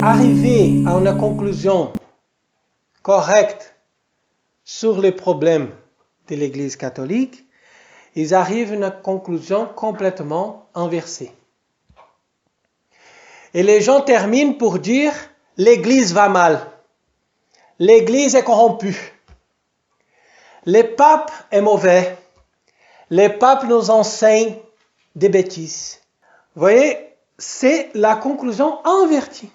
Arriver à une conclusion correcte sur les problèmes de l'Église catholique, ils arrivent à une conclusion complètement inversée. Et les gens terminent pour dire « l'Église va mal, l'Église est corrompue, le pape est mauvais, le pape nous enseigne des bêtises. » Vous voyez, c'est la conclusion invertie.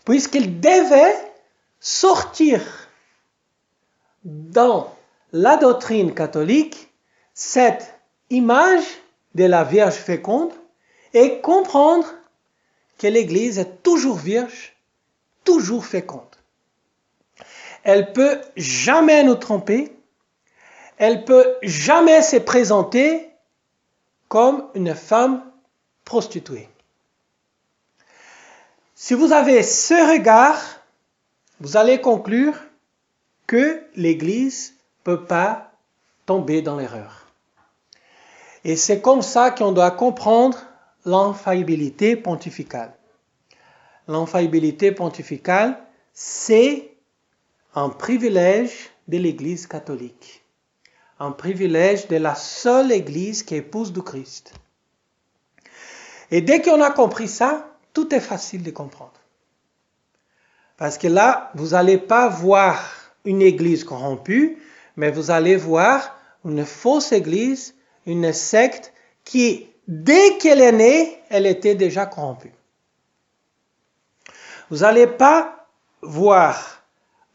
Puisqu'il devait sortir dans la doctrine catholique cette image de la Vierge féconde et comprendre que l'Église est toujours vierge, toujours féconde. Elle peut jamais nous tromper, elle peut jamais se présenter comme une femme prostituée. Si vous avez ce regard, vous allez conclure que l'Église ne peut pas tomber dans l'erreur. Et c'est comme ça qu'on doit comprendre l'infaillibilité pontificale. L'infaillibilité pontificale, c'est un privilège de l'Église catholique. Un privilège de la seule Église qui est épouse du Christ. Et dès qu'on a compris ça, tout est facile de comprendre. Parce que là, vous n'allez pas voir une église corrompue, mais vous allez voir une fausse église, une secte qui, dès qu'elle est née, elle était déjà corrompue. Vous n'allez pas voir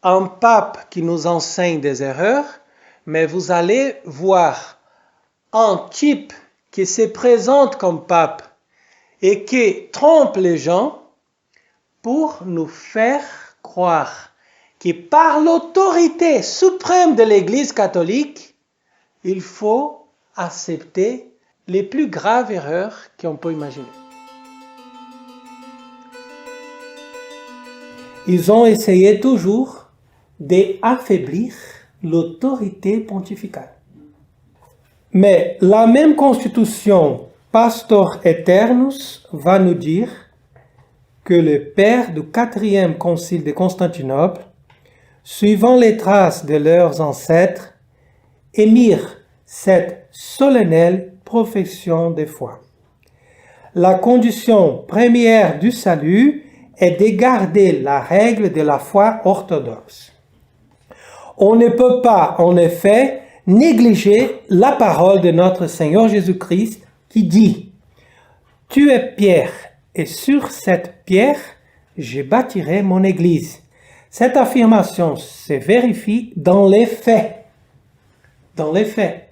un pape qui nous enseigne des erreurs, mais vous allez voir un type qui se présente comme pape et qui trompe les gens pour nous faire croire que par l'autorité suprême de l'Église catholique, il faut accepter les plus graves erreurs qu'on peut imaginer. Ils ont essayé toujours d'affaiblir l'autorité pontificale. Mais la même constitution Pastor Aeternus va nous dire que le père du 4e concile de Constantinople, suivant les traces de leurs ancêtres, émirent cette solennelle profession de foi. La condition première du salut est de garder la règle de la foi orthodoxe. On ne peut pas, en effet, négliger la parole de notre Seigneur Jésus-Christ qui dit « Tu es Pierre, et sur cette pierre, je bâtirai mon église. » Cette affirmation se vérifie dans les faits. Dans les faits.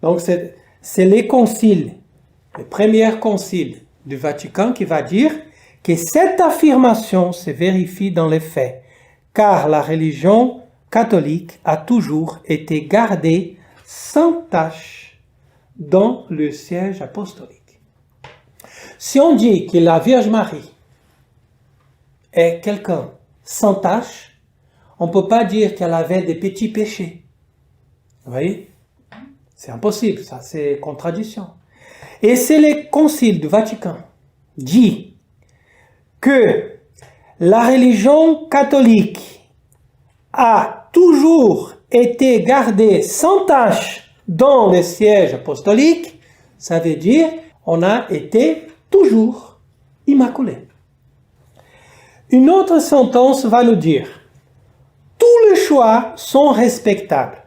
Donc c'est les conciles, le premier concile du Vatican qui va dire que cette affirmation se vérifie dans les faits, car la religion catholique a toujours été gardée sans tache dans le siège apostolique. Si on dit que la Vierge Marie est quelqu'un sans tache, on ne peut pas dire qu'elle avait des petits péchés. Vous voyez? C'est impossible, ça c'est contradiction. Et c'est le Concile du Vatican dit que la religion catholique a toujours été gardée sans tache dans le siège apostolique, ça veut dire on a été toujours immaculé. Une autre sentence va nous dire tous les choix sont respectables.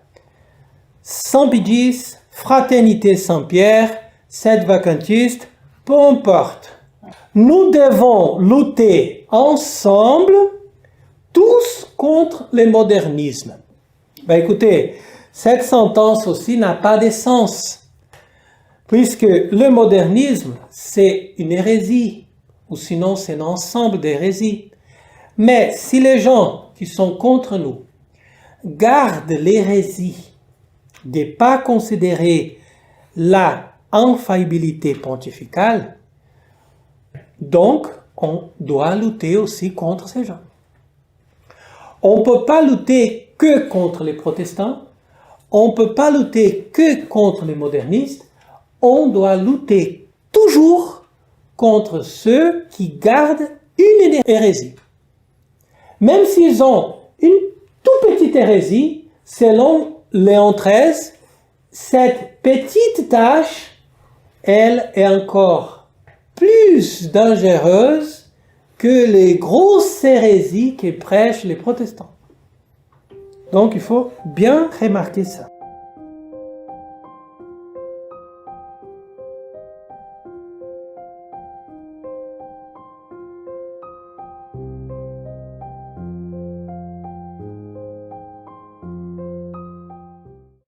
Saint Pidis, Fraternité Saint-Pierre, Sed Vacantistes, peu importe. Nous devons lutter ensemble, tous contre le modernisme. Ben écoutez, cette sentence aussi n'a pas de sens, puisque le modernisme, c'est une hérésie, ou sinon c'est un ensemble d'hérésies. Mais si les gens qui sont contre nous gardent l'hérésie de ne pas considérer la infaillibilité pontificale, donc on doit lutter aussi contre ces gens. On ne peut pas lutter que contre les protestants, on ne peut pas lutter que contre les modernistes, on doit lutter toujours contre ceux qui gardent une hérésie. Même s'ils ont une toute petite hérésie, selon Léon XIII, cette petite tâche, elle est encore plus dangereuse que les grosses hérésies que prêchent les protestants. Donc il faut bien remarquer ça.